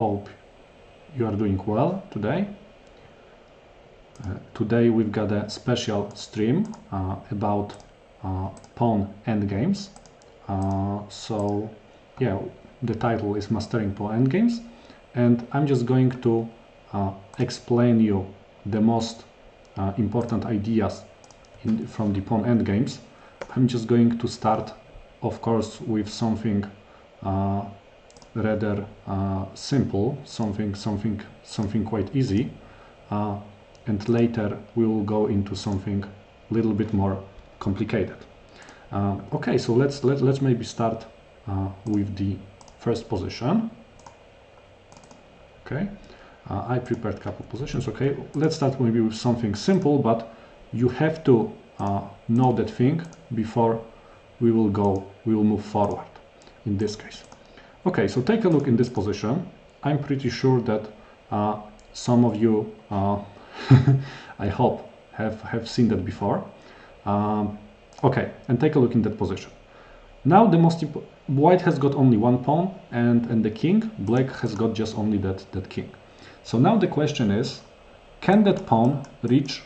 Hope you are doing well today. Today we've got a special stream about pawn endgames. So yeah, the title is Mastering Pawn Endgames, and I'm just going to explain you the most important ideas from the pawn endgames. I'm just going to start, of course, with something rather simple, something quite easy, and later we will go into something a little bit more complicated. Okay, so let's maybe start with the first position. Okay, I prepared a couple positions. Okay, let's start maybe with something simple, but you have to know that thing before we will move forward in this case. Okay, so take a look in this position. I'm pretty sure that some of you, I hope, have seen that before. Okay, and take a look in that position. Now the white has got only one pawn and the king. Black has got just only that king. So now the question is, can that pawn reach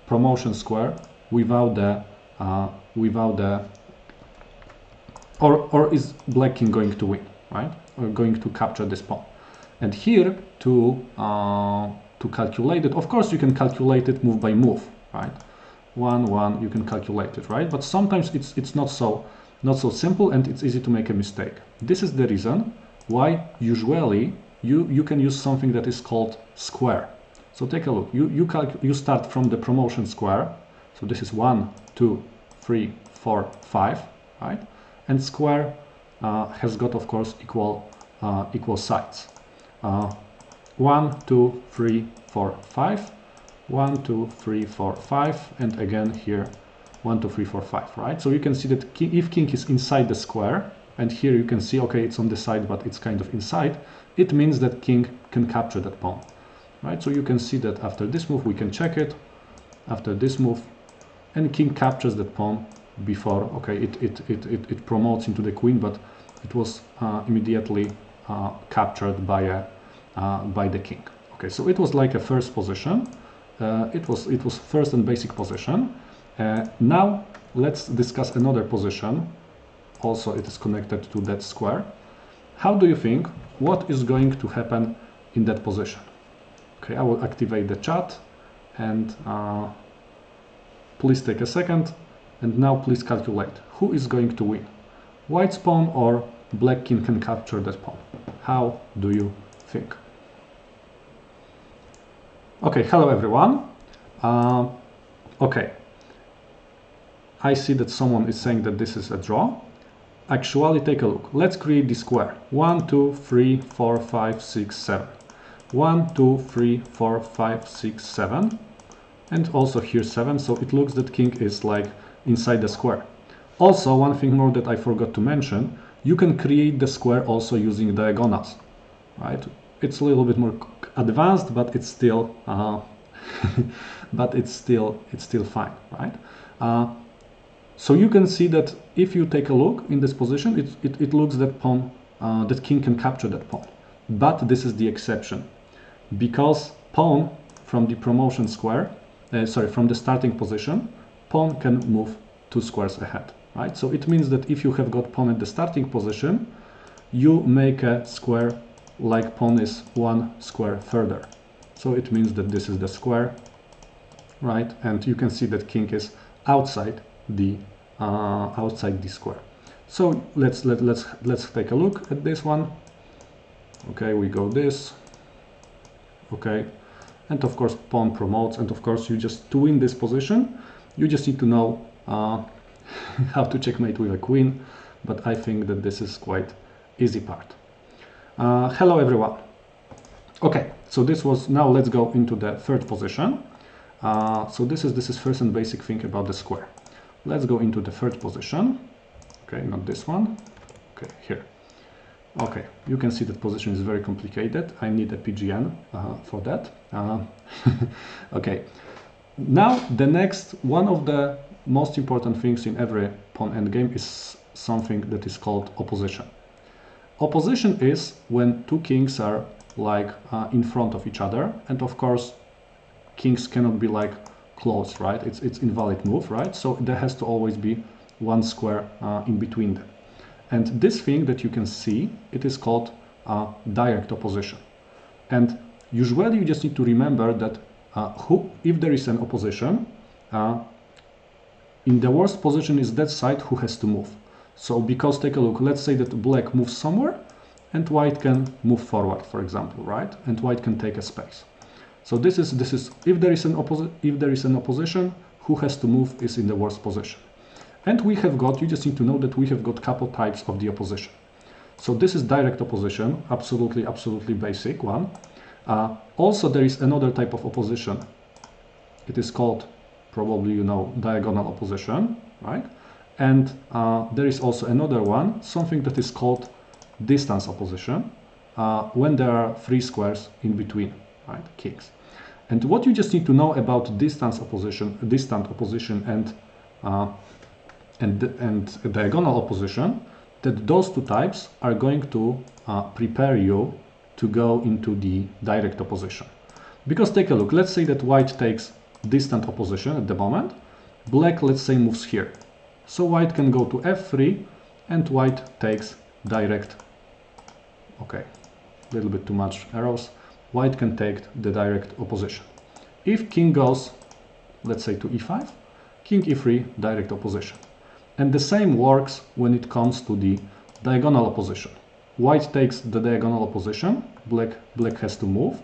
promotion square without the or is black king going to win, right? Or going to capture this pawn? And here to calculate it, of course you can calculate it move by move, right? 1-1, you can calculate it, right? But sometimes it's not so simple, and it's easy to make a mistake. This is the reason why usually you can use something that is called square. So take a look. You start from the promotion square. So this is 1, 2, 3, 4, 5, right? And square has got, of course, equal sides. 1, 2, 3, 4, 5. 1, 2, 3, 4, 5, and again here 1, 2, 3, 4, 5, right? So you can see that if king is inside the square, and here you can see, okay, it's on the side, but it's kind of inside, it means that king can capture that pawn, right? So you can see that after this move, we can check it, after this move, and king captures that pawn before, okay, it promotes into the queen, but it was immediately captured by the king. Okay, so it was like a first position. It was first and basic position. Now let's discuss another position. Also, it is connected to that square. How do you think what is going to happen in that position? Okay, I will activate the chat, and please take a second. And now please calculate who is going to win, white's pawn or black king can capture that pawn. How do you think? Okay, hello everyone. Okay, I see that someone is saying that this is a draw. Actually, take a look. Let's create the square. 1, 2, 3, 4, 5, 6, 7. 1, 2, 3, 4, 5, 6, 7. And also here 7, so it looks that king is like inside the square. Also, one thing more that I forgot to mention, you can create the square also using diagonals, right? It's a little bit more advanced, but it's still it's still fine, right? So you can see that if you take a look in this position, it looks that pawn that king can capture that pawn. But this is the exception, because pawn from the promotion square, from the starting position, pawn can move 2 squares ahead, right? So it means that if you have got pawn at the starting position, you make a square like pawn is 1 square further. So it means that this is the square, right? And you can see that king is outside the square. So let's take a look at this one. Okay, we go this. Okay, and of course pawn promotes, and of course to win this position, you just need to know how to checkmate with a queen. But I think that this is quite easy part. Hello everyone. Okay, so this was, now let's go into the third position. So this is first and basic thing about the square. Let's go into the third position. Okay, not this one. Okay, here. Okay, you can see that position is very complicated. I need a PGN for that. Okay, now the next, one of the most important things in every pawn endgame is something that is called opposition. Opposition is when two kings are like in front of each other, and of course kings cannot be like close, right? It's invalid move, right? So there has to always be one square in between them. And this thing that you can see, it is called direct opposition. And usually you just need to remember that if there is an opposition, in the worst position is that side who has to move. So because take a look, let's say that black moves somewhere and white can move forward, for example, right? And white can take a space. So this is if there is an opposition, who has to move is in the worst position. And we have got, you just need to know that we have got couple types of the opposition. So this is direct opposition, absolutely basic one. Also there is another type of opposition. It is called, probably you know, diagonal opposition, right? And there is also another one, something that is called distance opposition, when there are three squares in between, right, kings. And what you just need to know about distant opposition and diagonal opposition, that those two types are going to prepare you to go into the direct opposition. Because take a look, let's say that white takes distant opposition at the moment, black, let's say, moves here. So white can go to f3 and white takes direct, okay, a little bit too much arrows, white can take the direct opposition. If king goes, let's say, to e5, king e3, direct opposition. And the same works when it comes to the diagonal opposition. White takes the diagonal opposition, black has to move,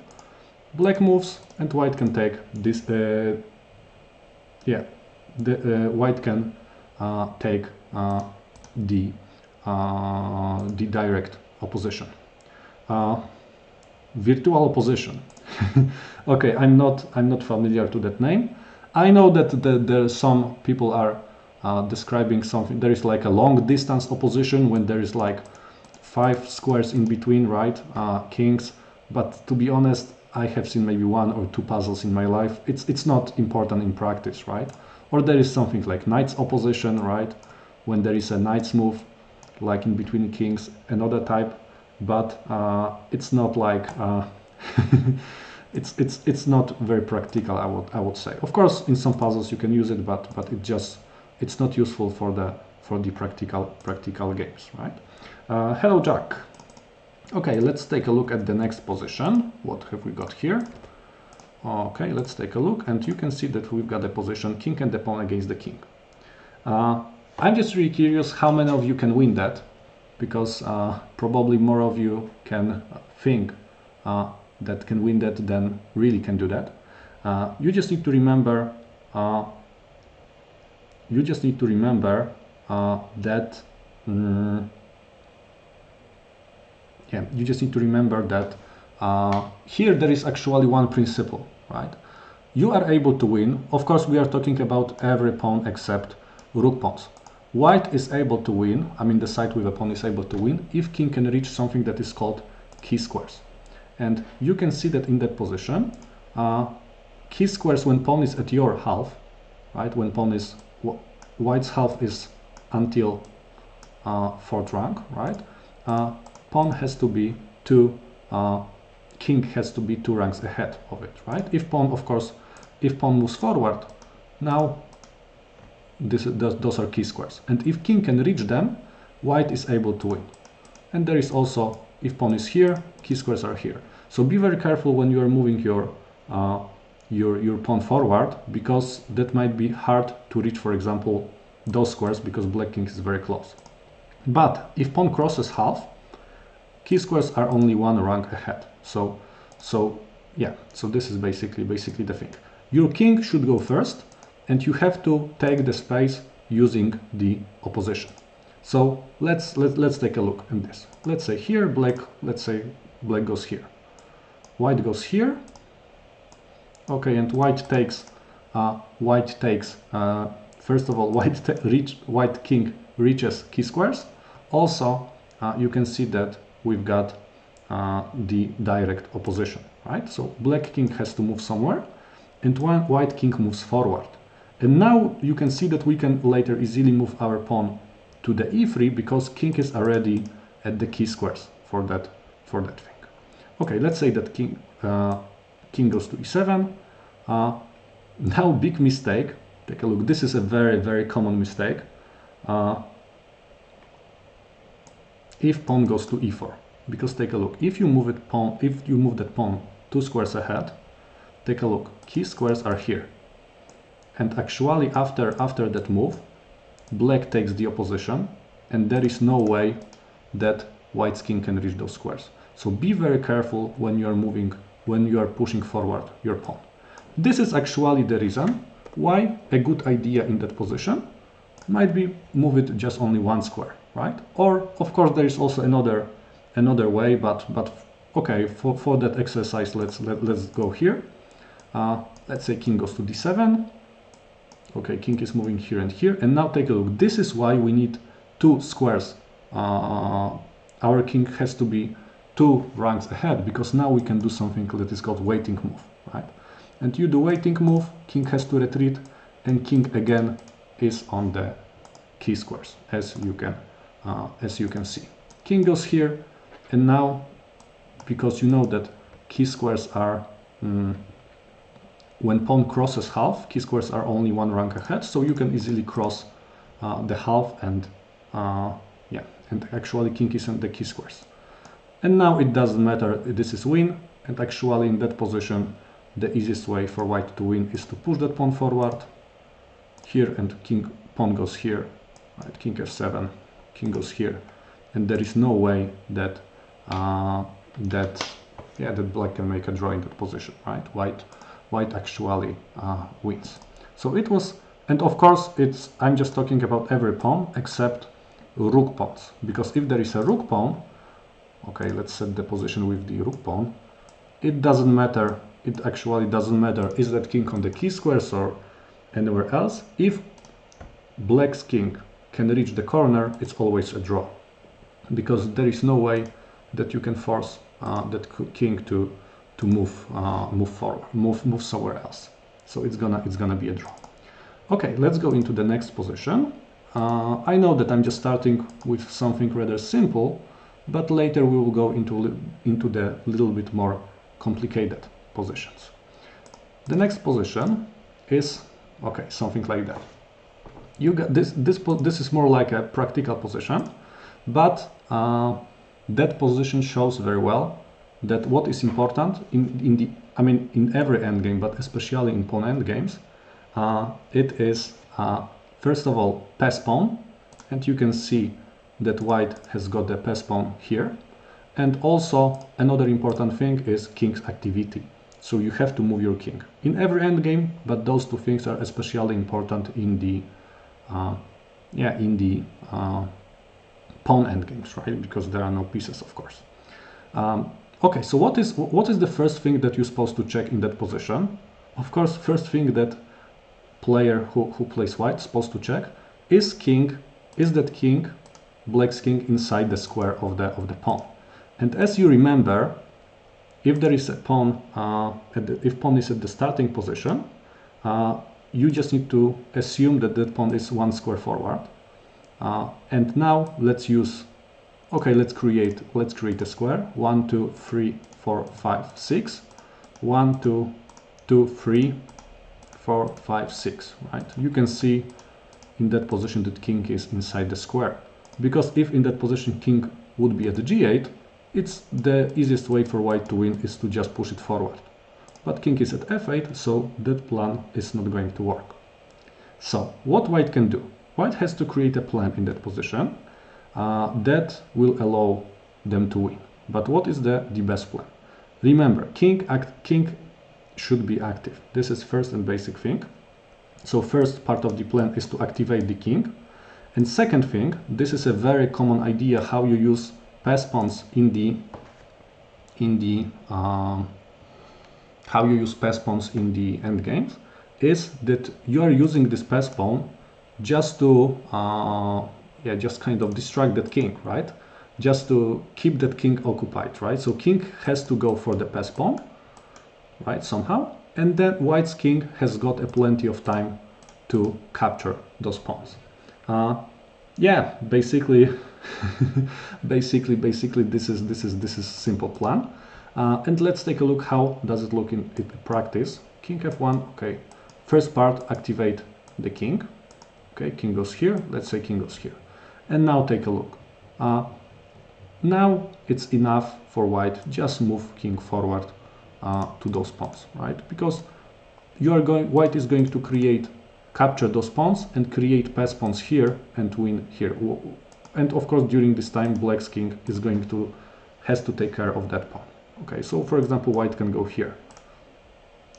black moves, and white can take this, white can take the direct opposition. Virtual opposition. Okay, I'm not familiar to that name. I know that there some people are describing something. There is like a long distance opposition when there is like 5 squares in between, right? Kings. But to be honest, I have seen maybe 1 or 2 puzzles in my life. It's not important in practice, right? Or there is something like knights opposition, right? When there is a knight's move, like in between kings, another type. But it's not like it's not very practical, I would say. Of course, in some puzzles you can use it, but it's not useful for the practical games, right? Hello, Jack. Okay, let's take a look at the next position. What have we got here? Okay, let's take a look, and you can see that we've got a position king and the pawn against the king. I'm just really curious how many of you can win that, because probably more of you can think that can win that than really can do that. You just need to remember that here there is actually one principle, right? You are able to win. Of course, we are talking about every pawn except rook pawns. White is able to win, I mean the side with a pawn is able to win, if king can reach something that is called key squares. And you can see that in that position, key squares when pawn is at your half, right? When pawn is, white's half is until 4th rank, right? Pawn has to be king has to be 2 ranks ahead of it, right? If pawn, of course, if pawn moves forward, now those are key squares. And if king can reach them, white is able to win. And there is also, if pawn is here, key squares are here. So be very careful when you are moving your pawn forward, because that might be hard to reach, for example, those squares, because black king is very close. But if pawn crosses half, key squares are only 1 rank ahead. So this is basically the thing. Your king should go first, and you have to take the space using the opposition. So let's take a look at this. Let's say here black, let's say black goes here, white goes here. Okay, and white takes first of all, white king reaches key squares. Also, you can see that we've got the direct opposition, right? So black king has to move somewhere, and white king moves forward. And now you can see that we can later easily move our pawn to the e3, because king is already at the key squares for that thing. Okay, let's say that king goes to e7. Now big mistake, take a look, this is a very common mistake. If pawn goes to e4, because take a look, if you move that pawn 2 squares ahead, take a look, key squares are here, and actually after that move, black takes the opposition, and there is no way that white's king can reach those squares. So be very careful when you are pushing forward your pawn. This is actually the reason why a good idea in that position might be move it just only 1 square, right? Or of course there is also another way, but okay, for that exercise let's go here. Let's say king goes to d7. Okay, king is moving here and here, and now take a look. This is why we need 2 squares. Our king has to be 2 ranks ahead, because now we can do something that is called waiting move, right? And you do waiting move, king has to retreat, and king again is on the key squares, as you can see. King goes here, and now, because you know that key squares are when pawn crosses half, key squares are only 1 rank ahead, so you can easily cross the half, and and actually king is on the key squares. And now it doesn't matter, this is win, and actually in that position the easiest way for white to win is to push that pawn forward here, and pawn goes here, right? King f7, king goes here, and there is no way that that black can make a draw in that position, right? White actually wins. So it was, and of course I'm just talking about every pawn except rook pawns, because if there is a rook pawn, okay, let's set the position with the rook pawn, it doesn't matter, it actually doesn't matter is that king on the key squares or anywhere else. If black's king can reach the corner, it's always a draw, because there is no way that you can force that king to move forward, move somewhere else. So it's gonna be a draw. Okay, let's go into the next position. I know that I'm just starting with something rather simple, but later we will go into the little bit more complicated positions. The next position is, okay, something like that. You got this is more like a practical position, but that position shows very well that what is important in every endgame, but especially in pawn endgames, it is first of all pass pawn, and you can see that white has got the pass pawn here, and also another important thing is king's activity. So you have to move your king in every endgame, but those two things are especially important in the pawn endgames, right? Because there are no pieces, of course. Okay, so what is the first thing that you're supposed to check in that position? Of course, first thing that player who plays white is supposed to check is that king, black's king, inside the square of the pawn. And as you remember, if there is a pawn, if pawn is at the starting position, you just need to assume that that pawn is 1 square forward. And now let's create a square. 1, 2, 3, 4, 5, 6. 1, 2, 2, 3, 4, 5, 6. Right? You can see in that position that king is inside the square, because if in that position king would be at g8, it's the easiest way for white to win is to just push it forward. But king is at f8, so that plan is not going to work. So what white can do? White has to create a plan in that position that will allow them to win. But what is the best plan? Remember, king should be active. This is first and basic thing. So first part of the plan is to activate the king. And second thing, this is a very common idea how you use pass pawns in the endgames, is that you are using this pass pawn just to just kind of distract that king, right? Just to keep that king occupied, right? So king has to go for the pass pawn, right, somehow, and then white's king has got a plenty of time to capture those pawns. Basically basically this is simple plan. And let's take a look how does it look in practice. King f1, okay. First part, activate the king. Okay, king goes here. Let's say king goes here. And now take a look. Now it's enough for white. Just move king forward to those pawns, right? Because white is going to capture those pawns and create pass pawns here and win here. And of course, during this time, black's king has to take care of that pawn. Okay, so for example, white can go here.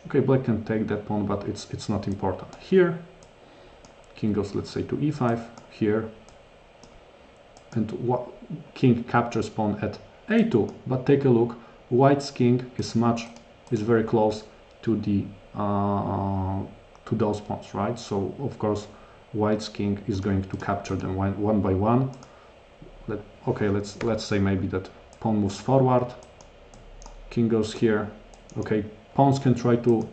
Okay, black can take that pawn, but it's not important. Here, king goes, let's say, to e5 here, and king captures pawn at a2. But take a look, white's king is very close to those pawns, right? So of course, white's king is going to capture them one by one. Okay, let's say maybe that pawn moves forward, king goes here. Okay, pawns can try to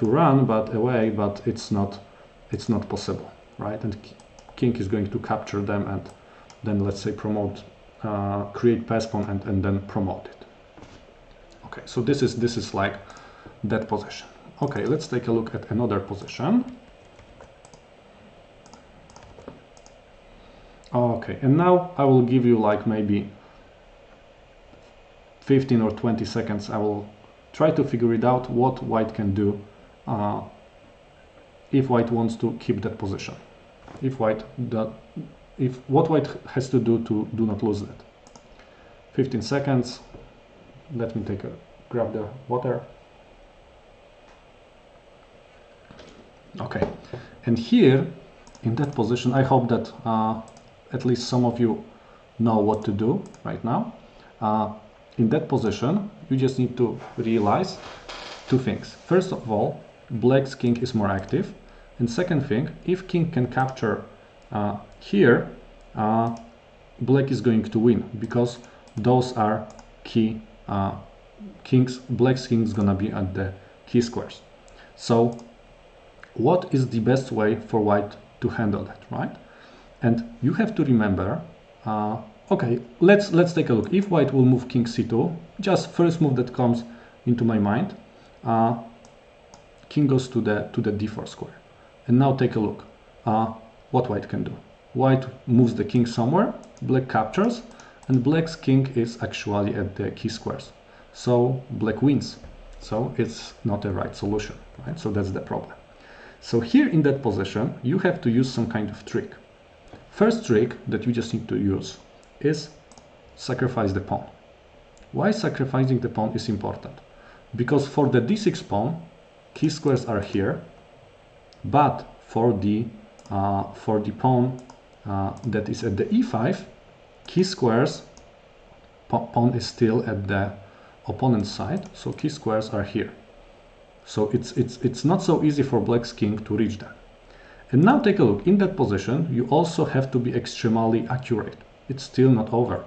run away, but it's not possible, right? And king is going to capture them and then let's say create pass pawn and then promote it. Okay, so this is like that position. Okay, let's take a look at another position. Okay, and now I will give you like maybe 15 or 20 seconds. I will try to figure it out what white can do if white wants to keep that position. What white has to do to do not lose that. 15 seconds. Let me grab the water. Okay, and here in that position, I hope that at least some of you know what to do right now. In that position, you just need to realize two things. First of all, black's king is more active. And second thing, if king can capture here, black is going to win because those are key black's king is gonna be at the key squares. So what is the best way for white to handle that, right? And you have to remember, okay, let's take a look. If white will move king c2, just first move that comes into my mind, king goes to the d4 square. And now take a look, what white can do. White moves the king somewhere, black captures, and black's king is actually at the key squares. So black wins. So it's not a right solution, right? So that's the problem. So here in that position, you have to use some kind of trick. First trick that you just need to use is sacrifice the pawn. Why sacrificing the pawn is important? Because for the d6 pawn, key squares are here, but for the pawn that is at the e5, key squares, pawn is still at the opponent's side, so key squares are here. So it's not so easy for black's king to reach them. And now take a look, in that position, you also have to be extremely accurate. It's still not over.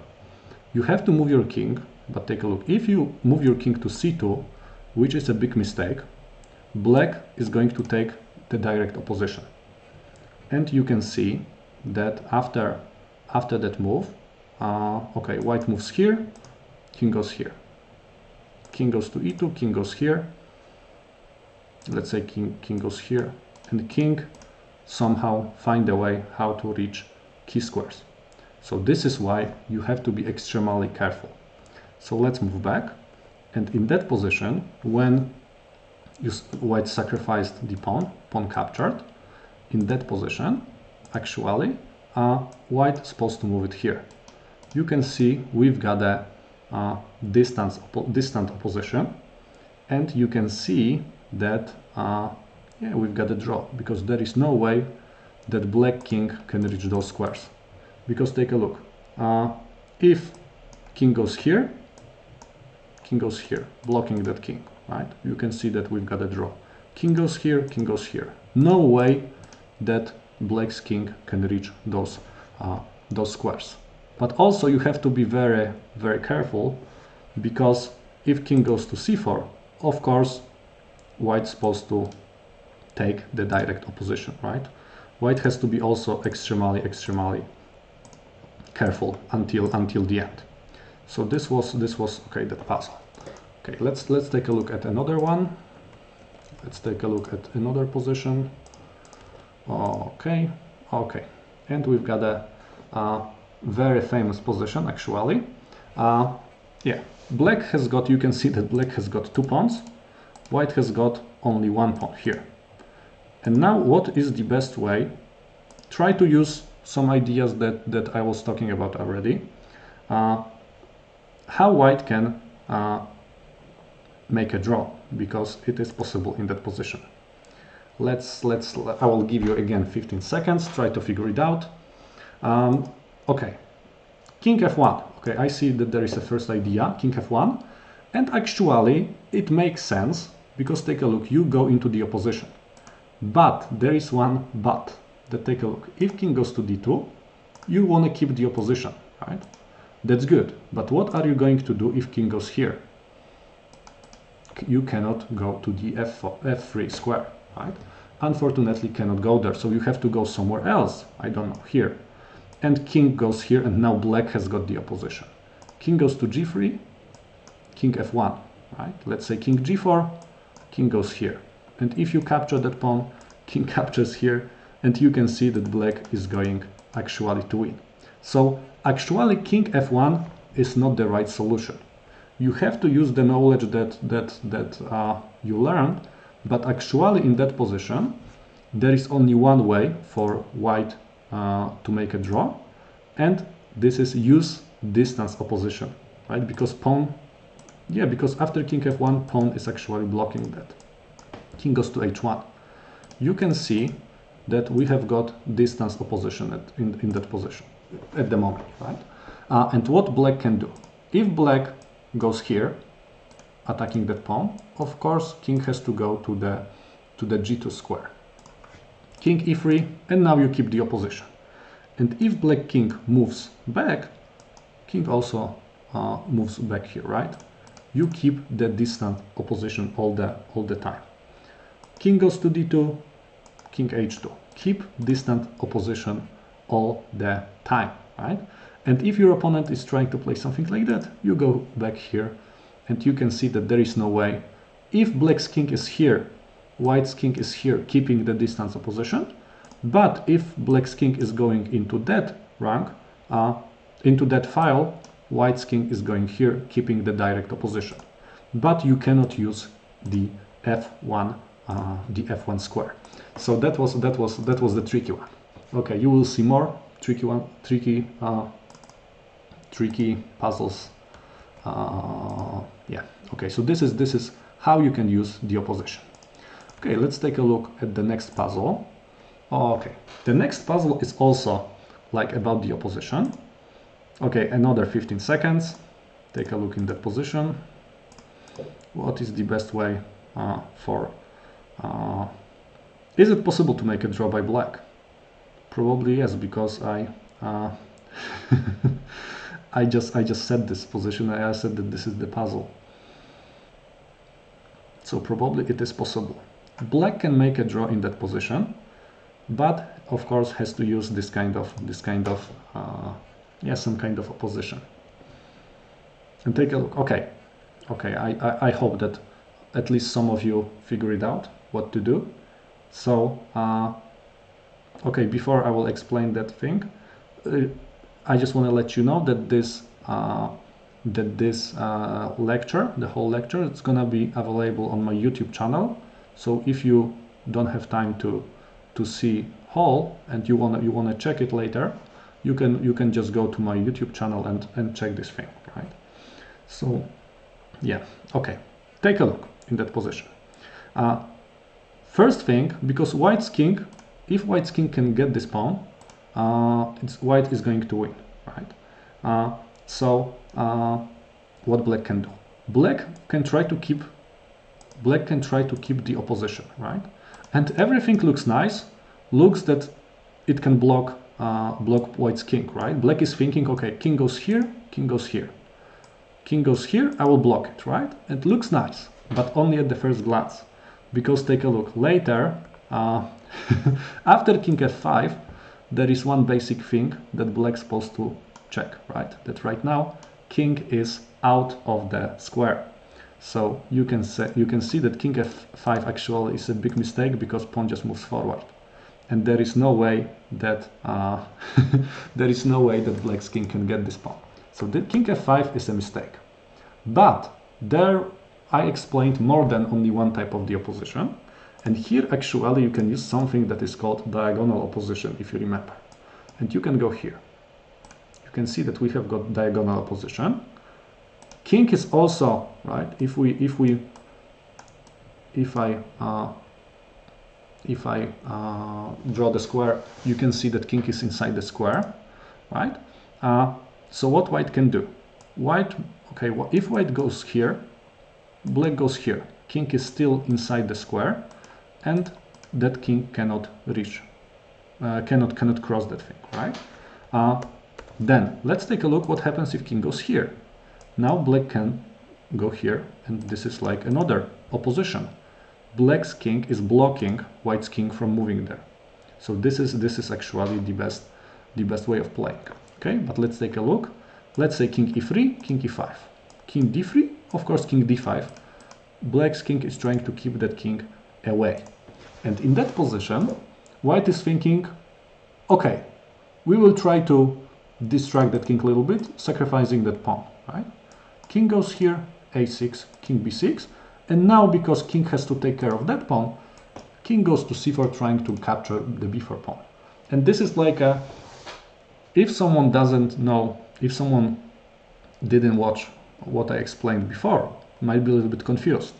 You have to move your king, but take a look. If you move your king to c2, which is a big mistake, black is going to take the direct opposition. And you can see that after that move, okay, white moves here, king goes here. King goes to e2, king goes here. Let's say king goes here, and king somehow find a way how to reach key squares. So this is why you have to be extremely careful. So let's move back, and in that position, when white sacrificed the pawn captured, in that position, actually, white is supposed to move it here. You can see we've got a distant opposition, and you can see that yeah, we've got a draw, because there is no way that black king can reach those squares. Because take a look, if king goes here, blocking that king, right? You can see that we've got a draw. King goes here, king goes here. No way that black's king can reach those squares. But also you have to be very, very careful, because if king goes to c4, of course, white's supposed to take the direct opposition, right? White has to be also extremely careful until the end. So this was okay, that puzzle. Okay, let's take a look at another one. Let's take a look at another position. Okay, okay, and we've got a very famous position actually. Yeah, black has got, you can see that black has got 2 pawns, white has got only 1 pawn here. And now what is the best way? Try to use some ideas that I was talking about already. How white can make a draw, because it is possible in that position. I will give you again 15 seconds, try to figure it out. Okay, king f1. Okay, I see that there is a first idea, king f1, and actually it makes sense, because take a look, you go into the opposition. But there is one but, that take a look, if king goes to d2, you want to keep the opposition, right? That's good, but what are you going to do if king goes here? You cannot go to the f3 square, right? Unfortunately cannot go there, so you have to go somewhere else, I don't know, here. And king goes here, and now black has got the opposition. King goes to g3, king f1, right? Let's say king g4, king goes here. And if you capture that pawn, king captures here, and you can see that black is going actually to win. So actually king f1 is not the right solution. You have to use the knowledge that you learned, but actually in that position there is only one way for white to make a draw, and this is use distance opposition, right? Because pawn, yeah, because after king f1, pawn is actually blocking that. King goes to h1. You can see that we have got distance opposition in that position at the moment, right? And what black can do? If black goes here, attacking that pawn, of course king has to go to the g2 square. King e3, and now you keep the opposition. And if black king moves back, king also moves back here, right? You keep the distant opposition all the time. King goes to d2, king h2. Keep distant opposition all the time, right? And if your opponent is trying to play something like that, you go back here, and you can see that there is no way. If black's king is here, white's king is here, keeping the distance opposition. But if black's king is going into that rank, into that file, white's king is going here, keeping the direct opposition. But you cannot use the f1 square. So that was the tricky one. Okay, you will see more tricky puzzles. Yeah. Okay. So this is how you can use the opposition. Okay. Let's take a look at the next puzzle. Okay. The next puzzle is also like about the opposition. Okay. Another 15 seconds. Take a look in that position. What is the best way for? Is it possible to make a draw by black? Probably yes, because I just set this position. I said that this is the puzzle. So probably it is possible. Black can make a draw in that position, but of course has to use this kind of yeah, some kind of opposition. And take a look. Okay, I hope that at least some of you figure it out what to do. So okay, before I will explain that thing, I just want to let you know that this lecture, the whole lecture, it's gonna be available on my YouTube channel. So if you don't have time to see whole and you wanna check it later, you can just go to my YouTube channel and check this thing, right? So yeah, okay, take a look in that position. First thing, because white's king, if white's king can get this pawn, white is going to win, right? So what black can do? Black can try to keep the opposition, right? And everything looks nice, looks that it can block white's king, right? Black is thinking, okay, king goes here, king goes here. King goes here, I will block it, right? It looks nice, but only at the first glance. Because take a look, later, after king f5, there is one basic thing that black's supposed to check, right? That right now, king is out of the square. So you can see that king f5 actually is a big mistake because pawn just moves forward, and there is no way that black's king can get this pawn. So the king f5 is a mistake. But there I explained more than only one type of the opposition, and here actually you can use something that is called diagonal opposition, if you remember. And you can go here. You can see that we have got diagonal opposition. King is also right. If I draw the square, you can see that king is inside the square, right? So what white can do? If white goes here, black goes here. King is still inside the square, and that king cannot reach, cannot cross that thing, right? Then let's take a look what happens if king goes here. Now black can go here, and this is like another opposition. Black's king is blocking white's king from moving there. So this is actually the best way of playing. Okay, but let's take a look. Let's say king e3, king e5, king d3, of course king d5. Black's king is trying to keep that king away. And in that position, white is thinking, okay, we will try to distract that king a little bit, sacrificing that pawn, right? King goes here, a6, king b6, and now because king has to take care of that pawn, king goes to c4 trying to capture the b4 pawn. And this is like a, if someone doesn't know, if someone didn't watch what I explained before, might be a little bit confused.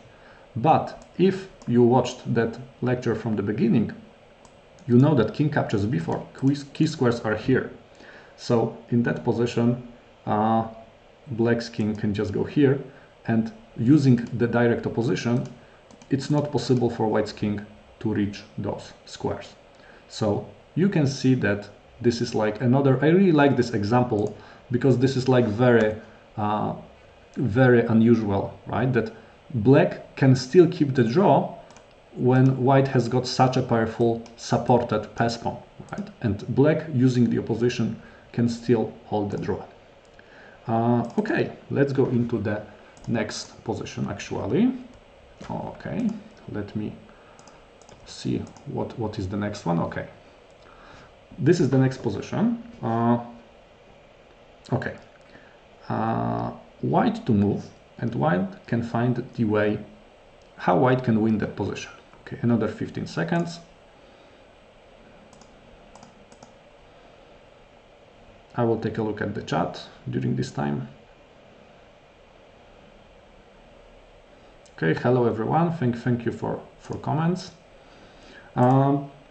But if you watched that lecture from the beginning, you know that king captures b4, key squares are here. So in that position, black's king can just go here, and using the direct opposition, it's not possible for white's king to reach those squares. So you can see that this is like another, I really like this example because this is like very unusual, right? That black can still keep the draw when white has got such a powerful supported pass pawn, right? And black, using the opposition, can still hold the draw. Okay, let's go into the next position actually. Okay, let me see what is the next one. Okay, this is the next position. Okay, white to move, and white can find the way how white can win that position. Okay, another 15 seconds. I will take a look at the chat during this time. Okay, hello everyone. Thank you for comments.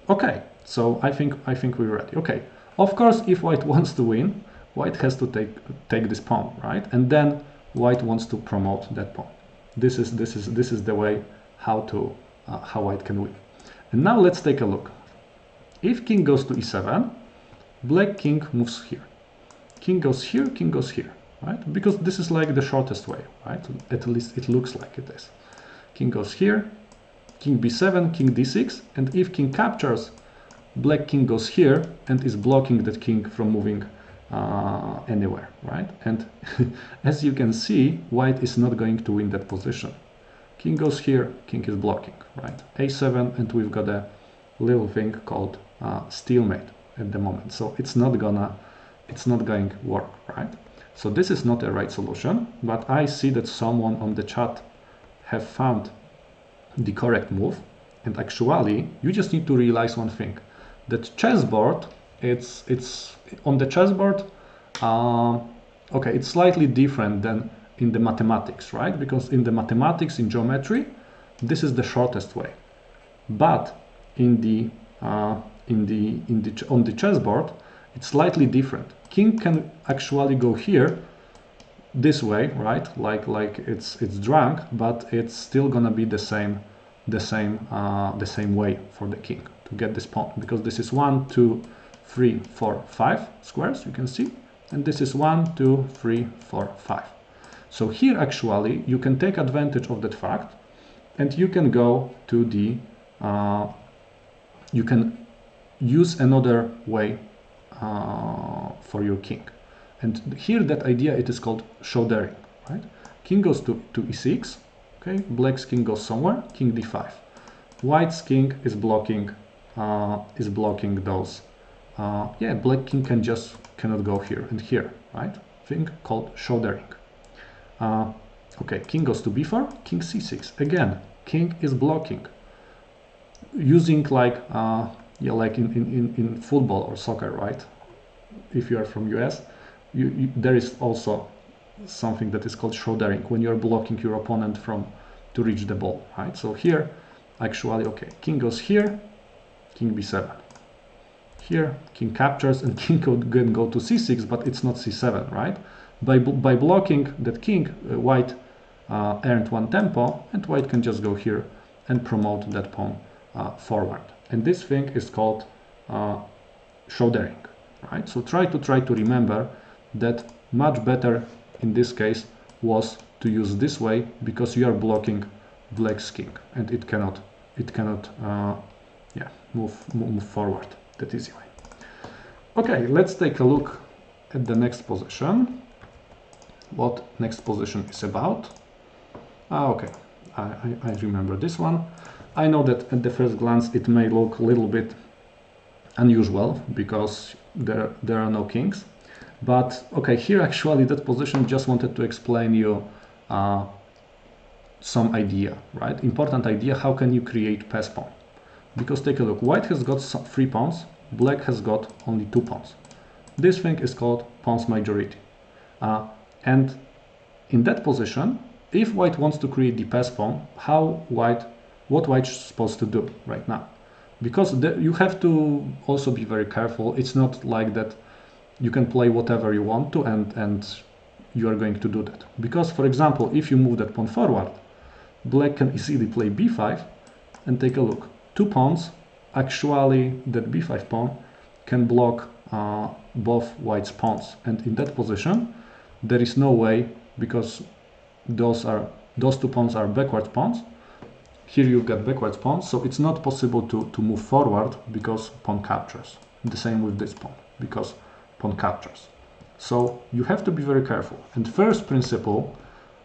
Okay, so I think we're ready. Okay, of course, if white wants to win, white has to take this pawn, right? And then white wants to promote that pawn. This is the way how white can win. And now let's take a look. If king goes to e7, black king moves here. King goes here, king goes here, right? Because this is like the shortest way, right? At least it looks like it is. King goes here, king b7, king d6, and if king captures, black king goes here and is blocking that king from moving anywhere, right? And as you can see, white is not going to win that position. King goes here, king is blocking, right? a7, and we've got a little thing called stalemate at the moment. So it's not going to work, right? So this is not a right solution, but I see that someone on the chat have found the correct move. And actually, you just need to realize one thing, that chessboard, it's on the chessboard, okay, it's slightly different than in the mathematics, right? Because in the mathematics, in geometry, this is the shortest way. But on the chessboard, it's slightly different. King can actually go here this way, right? Like it's drunk, but it's still gonna be the same way for the king to get this pawn, because this is 1, 2, 3, 4, 5 squares, you can see, and this is 1, 2, 3, 4, 5. So here actually you can take advantage of that fact, and you can go to the you can use another way for your king. And here that idea, it is called shouldering, right? King goes to e6, Okay, black's king goes somewhere, king d5. White's king is blocking those. Yeah, black king cannot go here and here, right? Thing called shouldering. Okay, king goes to b4, king c6. Again, king is blocking. Using like yeah, like in football or soccer, right? If you are from US, there is also something that is called shouldering, when you're blocking your opponent from to reach the ball, right? So here, actually, okay, king goes here, king b7. Here, king captures, and king could go to c6, but it's not c7, right? By blocking that king, white earned one tempo, and white can just go here and promote that pawn forward. And this thing is called shouldering, right? So try to remember that much better in this case was to use this way, because you are blocking black's king, and it cannot yeah, move forward that easy way. Okay, let's take a look at the next position. What next position is about? Okay, I remember this one. I know that at the first glance it may look a little bit unusual because there are no kings, but okay, here actually that position just wanted to explain you some idea, right? Important idea, how can you create pass pawn? Because take a look, white has got 3 pawns, black has got only 2 pawns. This thing is called pawns majority. And in that position, if white wants to create the pass pawn, what white is supposed to do right now? Because you have to also be very careful. It's not like that you can play whatever you want to and you are going to do that. Because, for example, if you move that pawn forward, black can easily play b5, and take a look. 2 pawns, actually that b5 pawn can block both white's pawns. And in that position, there is no way, because those 2 pawns are backwards pawns. Here you've got backwards pawns, so it's not possible to move forward because pawn captures. The same with this pawn, because pawn captures. So you have to be very careful. And first principle,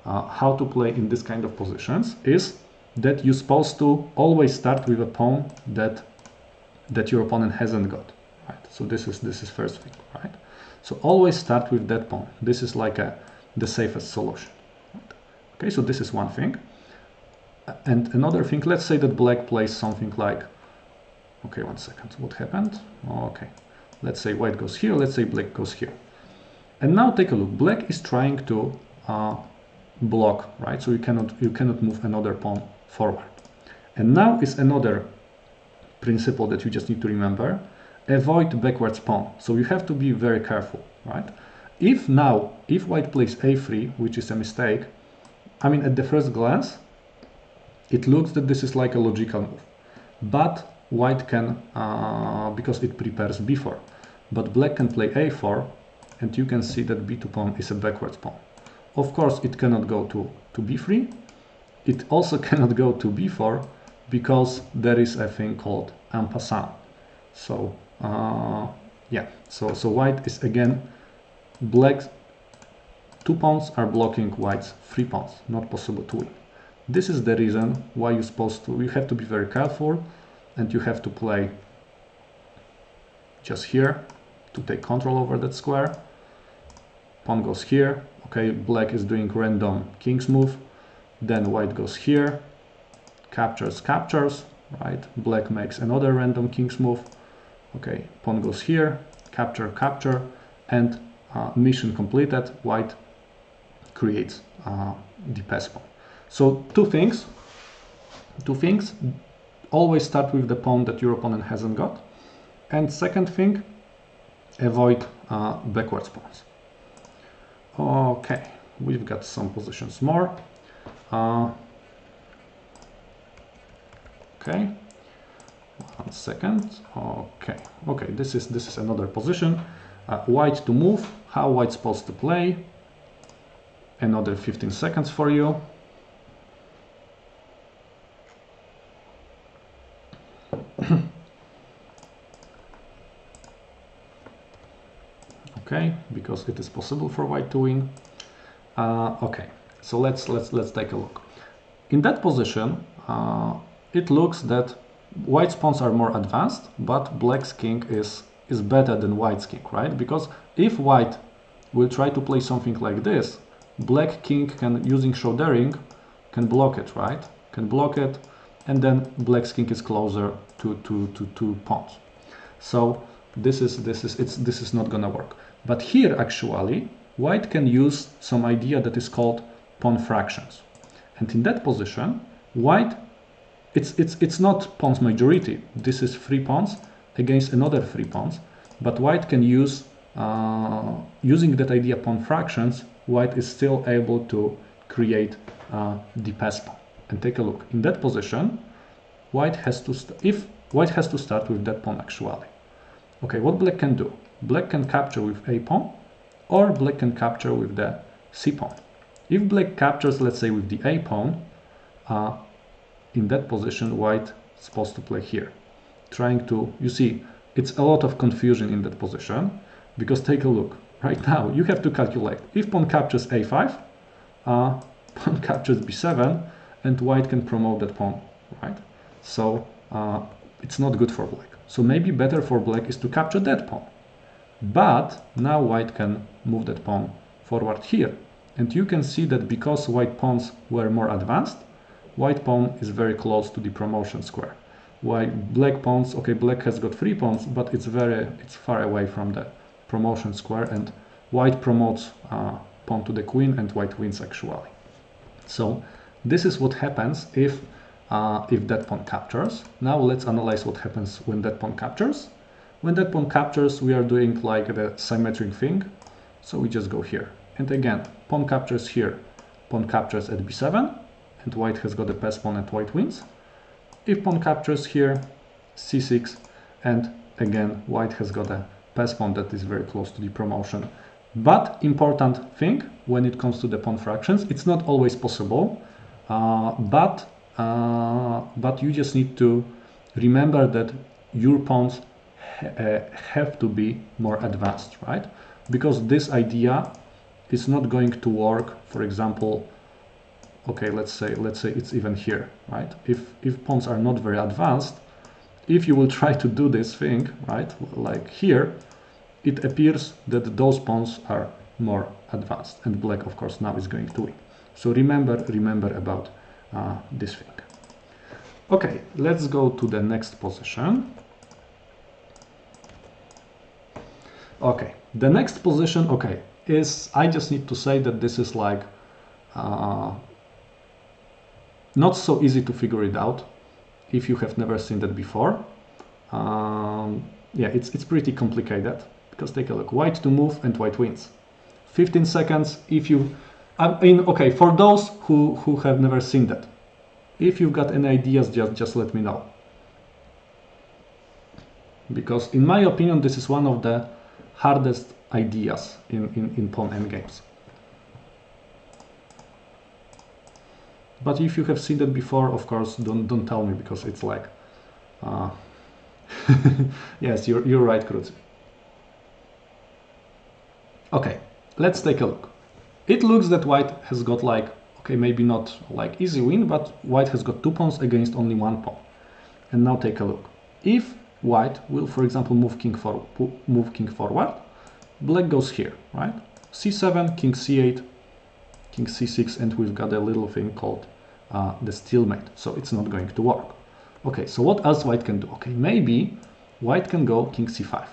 how to play in this kind of positions, is that you're supposed to always start with a pawn that your opponent hasn't got. Right? So this is first thing, right? So always start with that pawn. This is like the safest solution. Right? Okay, so this is one thing. And another thing, let's say that black plays something like, okay, 1 second, what happened? Okay, let's say white goes here, let's say black goes here. And now take a look, black is trying to block, right? So you cannot move another pawn forward. And now is another principle that you just need to remember: avoid backwards pawn. So you have to be very careful, right? If white plays a3, which is a mistake, I mean, at the first glance, it looks that this is like a logical move, but white can, because it prepares b4, but black can play a4, and you can see that b2 pawn is a backwards pawn. Of course, it cannot go to b3. It also cannot go to b4, because there is a thing called en passant. So yeah, so white is again, black's 2 pawns are blocking white's 3 pawns, not possible to win. This is the reason why you have to be very careful, and you have to play just here to take control over that square. Pawn goes here. Okay, black is doing random king's move. Then white goes here, captures, right? Black makes another random king's move. Okay, pawn goes here, capture, and mission completed. White creates the pass pawn. So two things, always start with the pawn that your opponent hasn't got. And second thing, avoid backwards pawns. Okay, we've got some positions more. Okay, 1 second. Okay, this is another position. White to move. How white's supposed to play? Another 15 seconds for you. Okay, because it is possible for white to win. Okay, so let's take a look. in that position, it looks that white's pawns are more advanced, but black's king is better than white's king, right? Because if white will try to play something like this, black king can, using shouldering, can block it, right? Can block it, and then black's king is closer to pawns. So this is not gonna work. But here actually, white can use some idea that is called pawn fractions. And in that position, white, it's not pawns majority. This is 3 pawns against another 3 pawns. But white can use, using that idea pawn fractions, white is still able to create the pass pawn. And take a look. In that position, white has to, if white has to start with that pawn actually. Okay, what black can do? Black can capture with a pawn, or black can capture with the c pawn. If black captures, let's say, with the a pawn, in that position, white is supposed to play here. Trying to, you see, it's a lot of confusion in that position, because take a look. Right now, you have to calculate. If pawn captures a5, pawn captures b7, and white can promote that pawn, right? So it's not good for black. So maybe better for black is to capture that pawn. But now white can move that pawn forward here. And you can see that because white pawns were more advanced, white pawn is very close to the promotion square. While black pawns, okay, black has got 3 pawns, but it's far away from the promotion square, and white promotes pawn to the queen, and white wins actually. So this is what happens if that pawn captures. Now let's analyze what happens when that pawn captures. When that pawn captures, we are doing like the symmetric thing. So we just go here. And again, pawn captures here, pawn captures at b7, and white has got a pass pawn and white wins. If pawn captures here, c6, and again, white has got a pass pawn that is very close to the promotion. But important thing, when it comes to the pawn fractions, it's not always possible, but you just need to remember that your pawns have to be more advanced, right? Because this idea is not going to work. For example, okay, let's say it's even here, right? If pawns are not very advanced, if you will try to do this thing, right, like here, it appears that those pawns are more advanced, and black, of course, now is going to win. So remember about this thing. Okay, let's go to the next position. Okay, the next position, okay, is, I just need to say that this is like not so easy to figure it out if you have never seen that before. Yeah, it's pretty complicated, because take a look, white to move and white wins. 15 seconds if you, I mean, okay, for those who have never seen that, if you've got any ideas, just let me know. Because in my opinion, this is one of the hardest ideas in pawn endgames. But if you have seen that before, of course, don't tell me, because it's like, yes, you're right, Kruzi. Okay, let's take a look. It looks that white has got like, okay, maybe not like easy win, but white has got 2 pawns against only 1 pawn. And now take a look. If white will, for example, move king forward, black goes here, right? c7, king c8, king c6, and we've got a little thing called the stalemate, so it's not going to work. Okay, so what else white can do? Okay, maybe white can go king c5,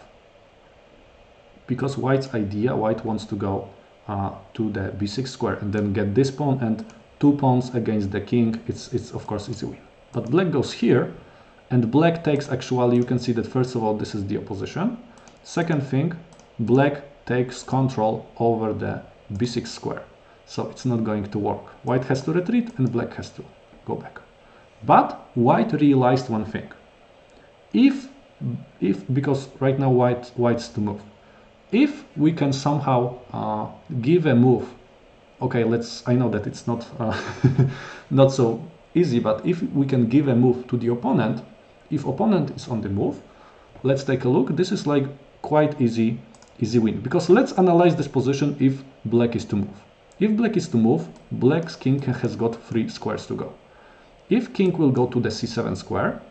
because white's idea, white wants to go to the b6 square and then get this pawn, and 2 pawns against the king, it's of course easy win. But black goes here, and black takes, actually, you can see that first of all, this is the opposition. Second thing, black takes control over the b6 square, so it's not going to work. White has to retreat and black has to go back. But white realized one thing. If because right now white's to move, if we can somehow give a move, okay, I know that it's not not so easy, but if we can give a move to the opponent, if opponent is on the move, let's take a look. This is like quite easy win, because let's analyze this position if black is to move. If black is to move, black's king has got 3 squares to go. If king will go to the c7 square,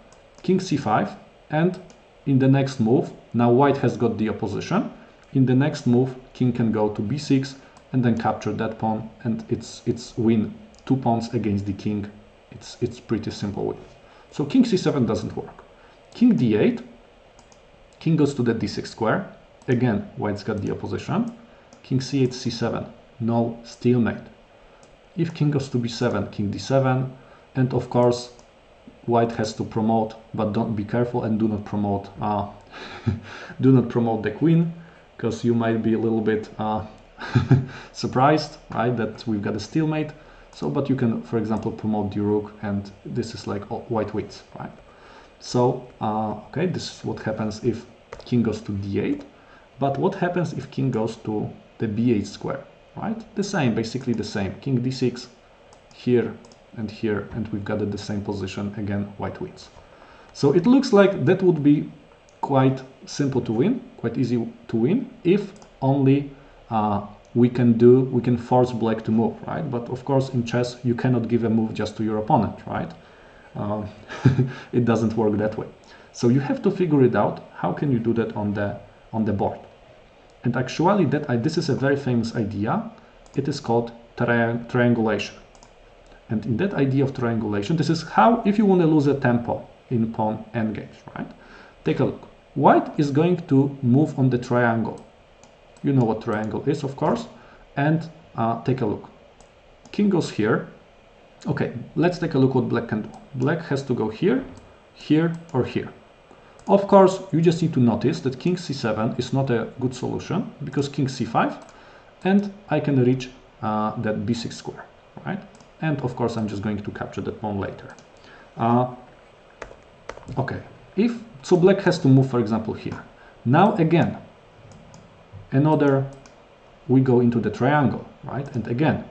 king c5, and in the next move, now white has got the opposition. In the next move, king can go to b6 and then capture that pawn, and it's win 2 pawns against the king. It's pretty simple win. So king c7 doesn't work. King d8, king goes to the d6 square. Again, white's got the opposition. King c8, c7, no stalemate. If king goes to b7, king d7, and of course white has to promote, but don't be careful and do not promote do not promote the queen, because you might be a little bit surprised, right, that we've got a stalemate. So, but you can, for example, promote the rook, and this is like white wins, right? So, okay, this is what happens if king goes to d8. But what happens if king goes to the b8 square, right? The same, basically the same. King d6 here, and we've got the same position. Again, white wins. So it looks like that would be quite simple to win, quite easy to win, if only we can force black to move, right? But of course in chess you cannot give a move just to your opponent, right? It doesn't work that way. So you have to figure it out. How can you do that on the board? And actually this is a very famous idea. It is called triangulation. And in that idea of triangulation, this is how, if you want to lose a tempo in pawn endgames, right? Take a look. White is going to move on the triangle. You know what triangle is, of course. And take a look. King goes here. Okay, let's take a look what black can do. Black has to go here, here, or here. Of course, you just need to notice that king c7 is not a good solution, because king c5, and I can reach that b6 square, right? And of course, I'm just going to capture that pawn later. Okay, so black has to move, for example, here. Now again, we go into the triangle, right? And again,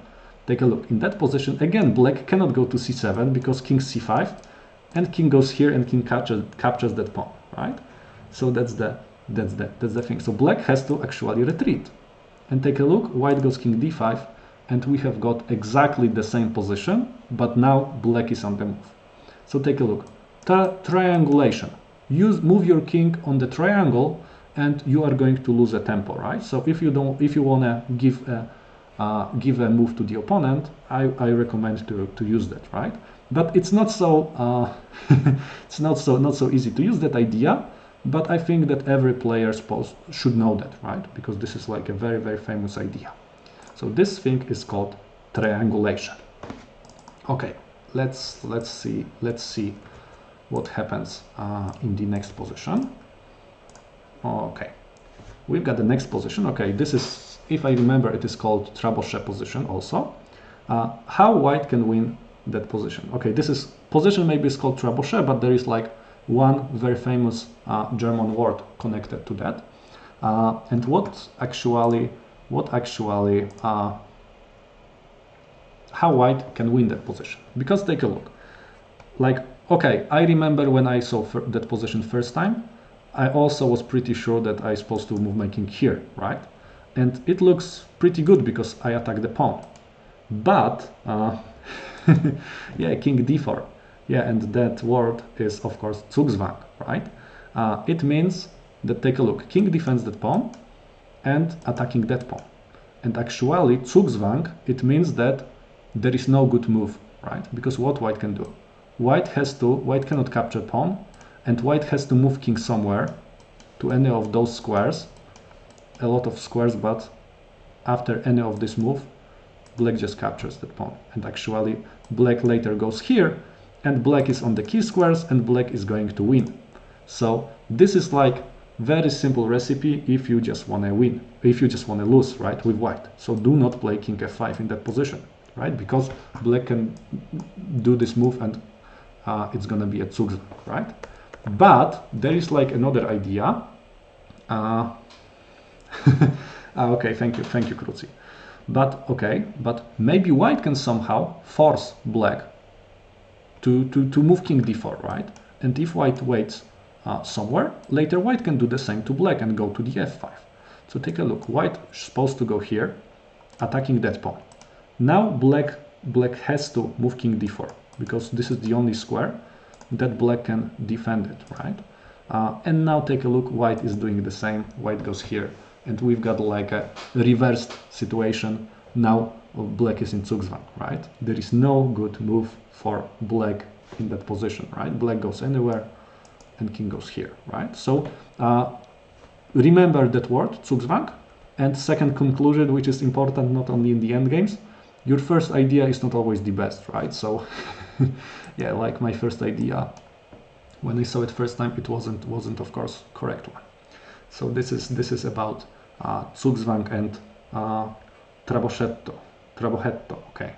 take a look. In that position, again, black cannot go to c7 because king c5, and king goes here, and king captures that pawn, right? So that's the thing. So black has to actually retreat. And take a look. White goes king d5. And we have got exactly the same position, but now black is on the move. So take a look. Triangulation. Move your king on the triangle, and you are going to lose a tempo, right? So if you wanna give a move to the opponent, I recommend to use that, right? But it's not so it's not so easy to use that idea. But I think that every player should know that, right? Because this is like a very, very famous idea. So this thing is called triangulation. Okay, let's see what happens in the next position. Okay, we've got the next position. Okay, this is, if I remember, it is called trebuchet position also. How white can win that position? Okay, this is position maybe is called trebuchet, but there is like one very famous German word connected to that. And how white can win that position? Because take a look. Like, okay, I remember when I saw that position first time, I also was pretty sure that I'm supposed to move my king here, right? And it looks pretty good because I attack the pawn. But, yeah, king d4. Yeah, and that word is, of course, Zugzwang, right? It means that, take a look, king defends that pawn and attacking that pawn. And actually, Zugzwang, it means that there is no good move, right? Because what white can do? White cannot capture pawn, and white has to move king somewhere to any of those squares, a lot of squares, but after any of this move, black just captures that pawn. And actually, black later goes here, and black is on the key squares, and black is going to win. So this is like very simple recipe if you just want to win, if you just want to lose, right, with white. So do not play king f5 in that position, right, because black can do this move, and it's gonna be a Zugzwang, right? But there is like another idea. Okay, thank you, Kruzi. But okay, but maybe white can somehow force black to move king d4, right? And if white waits somewhere, later white can do the same to black and go to the f5. So take a look. White is supposed to go here, attacking that pawn. Now black has to move king d4. because this is the only square that black can defend it, right? And now take a look, white is doing the same, white goes here, and we've got like a reversed situation. Now black is in Zugzwang, right? There is no good move for black in that position, right? Black goes anywhere and king goes here, right? So remember that word, Zugzwang. And second conclusion, which is important not only in the endgames, your first idea is not always the best, right? So yeah, like my first idea, when I saw it first time, it wasn't of course correct one. So this is about Zugzwang and Trabocchetto. Okay,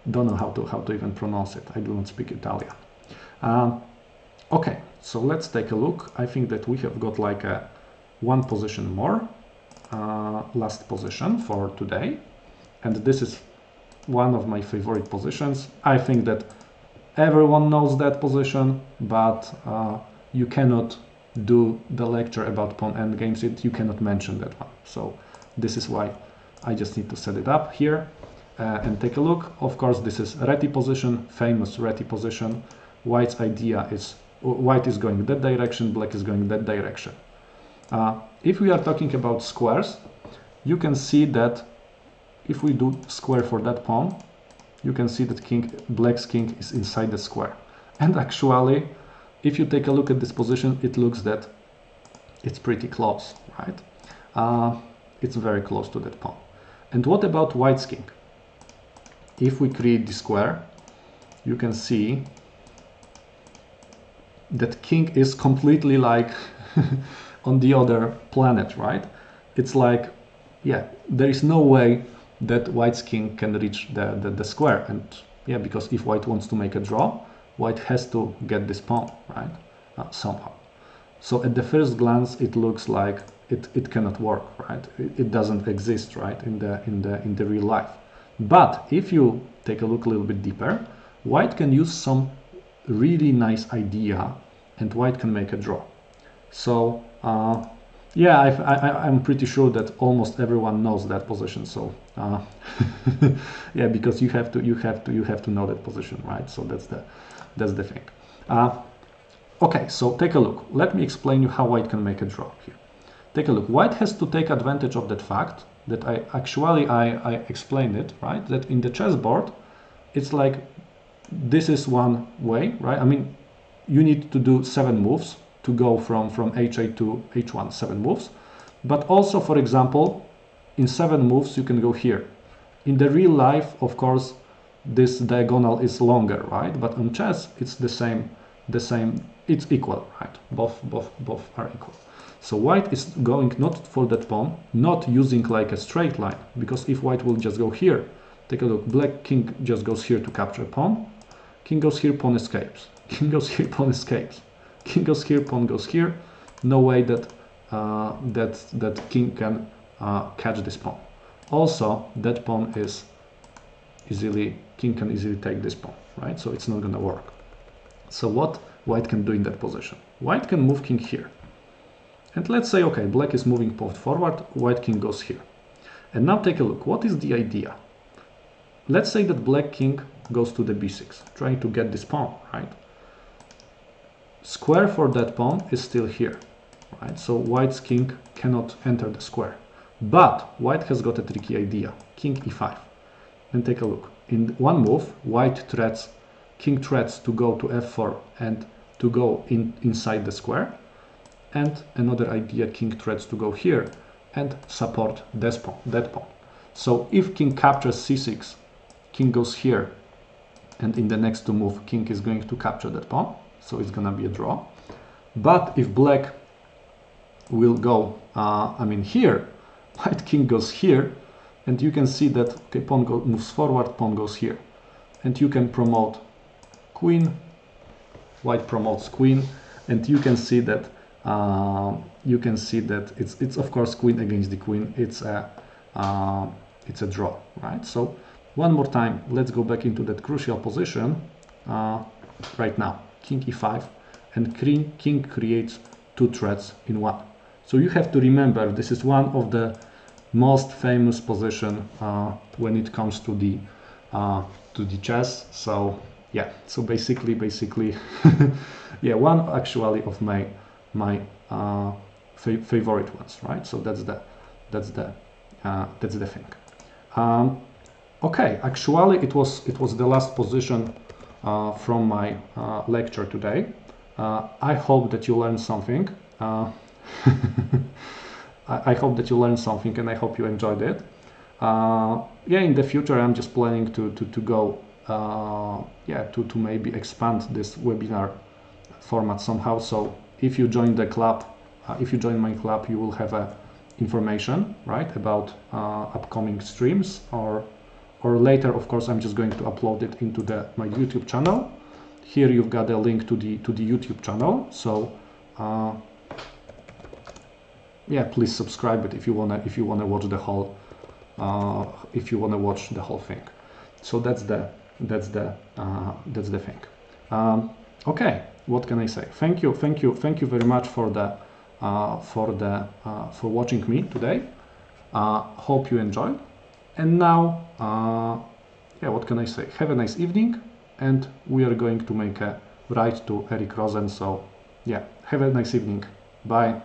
don't know how to even pronounce it. I do not speak Italian. Okay, so let's take a look. I think that we have got like a one position more, last position for today, and this is one of my favorite positions. I think that everyone knows that position, but you cannot do the lecture about pawn endgames. You cannot mention that one. So this is why I just need to set it up here and take a look. Of course, this is Réti position, famous Réti position. White's idea is white is going that direction, black is going that direction. If we are talking about squares, you can see that if we do square for that pawn, you can see that black's king is inside the square. And actually, if you take a look at this position, it looks that it's pretty close, right? It's very close to that pawn. And what about white's king? If we create the square, you can see that king is completely like on the other planet, right? It's like, yeah, there is no way that white's king can reach the square. And yeah, because if white wants to make a draw, white has to get this pawn, right? Somehow. So at the first glance, it looks like it cannot work, right? It doesn't exist, right, in the real life. But if you take a look a little bit deeper, white can use some really nice idea, and white can make a draw. So yeah, I'm pretty sure that almost everyone knows that position. So yeah, because you have to know that position, right? So that's the thing. Okay, so take a look. Let me explain you how white can make a draw here. Take a look. White has to take advantage of that fact that I explained it, right? That in the chessboard, it's like this is one way, right? I mean, you need to do 7 moves to go from h8 to h1, 7 moves. But also, for example, in 7 moves, you can go here. In the real life, of course, this diagonal is longer, right? But on chess, it's the same, it's equal, right? Both are equal. So white is going not for that pawn, not using like a straight line, because if white will just go here, take a look, black king just goes here to capture pawn, king goes here, pawn escapes, king goes here, pawn escapes, king goes here, pawn goes here. No way that that king can catch this pawn. Also, that pawn is king can easily take this pawn, right? So it's not gonna work. So what white can do in that position? White can move king here. And let's say, okay, black is moving pawn forward, white king goes here. And now take a look, what is the idea? Let's say that black king goes to the b6, trying to get this pawn, right? Square for that pawn is still here, right? So white's king cannot enter the square. But white has got a tricky idea, king e5. And take a look, in one move, king threats to go to f4 and to go inside the square. And another idea, king threats to go here and support that pawn. So if king captures c6, king goes here, and in the next 2 move, king is going to capture that pawn, so it's gonna be a draw. But if black will go, here, white king goes here, and you can see that, okay, pawn moves forward, pawn goes here, and you can promote queen, white promotes queen, and you can see that it's of course queen against the queen. It's a draw, right? So one more time, let's go back into that crucial position right now. King e5, and king creates 2 threats in one. So you have to remember, this is one of the most famous position when it comes to the chess. So yeah, so basically yeah, one actually of my favorite ones, right? So that's the thing. Okay, actually it was the last position from my lecture today. I hope that you learned something. I hope that you learned something, and I hope you enjoyed it. Yeah, in the future I'm just planning to go yeah, to maybe expand this webinar format somehow. So if you join the club, if you join my club, you will have information, right, about upcoming streams, or later, of course, I'm just going to upload it into my YouTube channel. Here you've got a link to the YouTube channel. So yeah, please subscribe it if you wanna watch the whole thing. So that's the thing. Okay, what can I say? Thank you very much for watching me today. Hope you enjoyed. And now, yeah, what can I say? Have a nice evening, and we are going to make a ride to Eric Rosen. So yeah, have a nice evening. Bye.